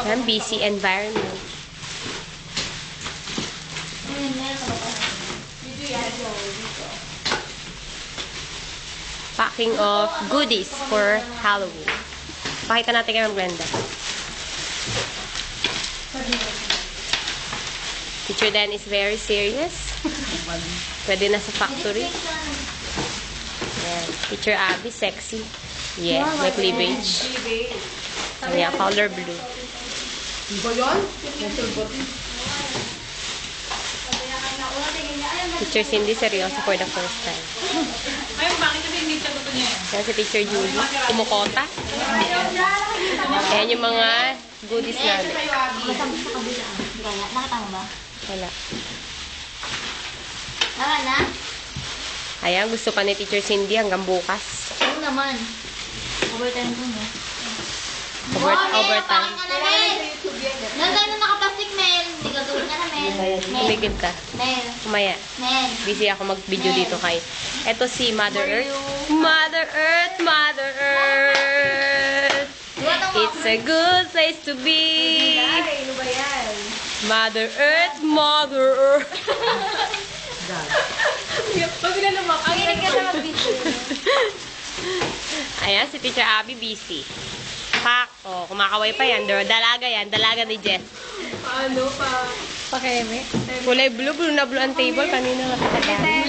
Yan, busy environment. Packing of goodies for Halloween. Pakita natin kay Ma'am Glenda. Teacher Dan is very serious. Pwede na sa factory. Ayan. Teacher Abby, sexy. Yeah, may cleavage. Ayan, color blue. Teacher Cindy, seryoso for the first time. Ayun, bakit kasi hindi sagot niya yan? Ayan si Teacher Julie, kumukota. Ayan yung mga goodies namin. Nakita mo ba? Wala. Wala na? Ayan, gusto pa ni Teacher Cindy hanggang bukas. Oo naman. Overtime ko mo. Overtime. Nandun na nakaplastic, Mel. Hindi ka tulad ka na, Mel. Tumigil ka. Mel. Kumaya. Mel. Busy ako mag-video dito kay. Eto si Mother Earth. Mother Earth, Mother Earth. It's a good place to be. Ano ba yan? Mother Earth, Mother Earth. Pag naman, ang Kinig ka sa mag-video. Ayan, si Teacher Abby busy. Pak. Oh, kumakaway pa yan. Dalaga yan. Dalaga ni Jess. paano pa? Pakeme. Kulay blue. Blue na blue ang table. Kanina nakakatagal.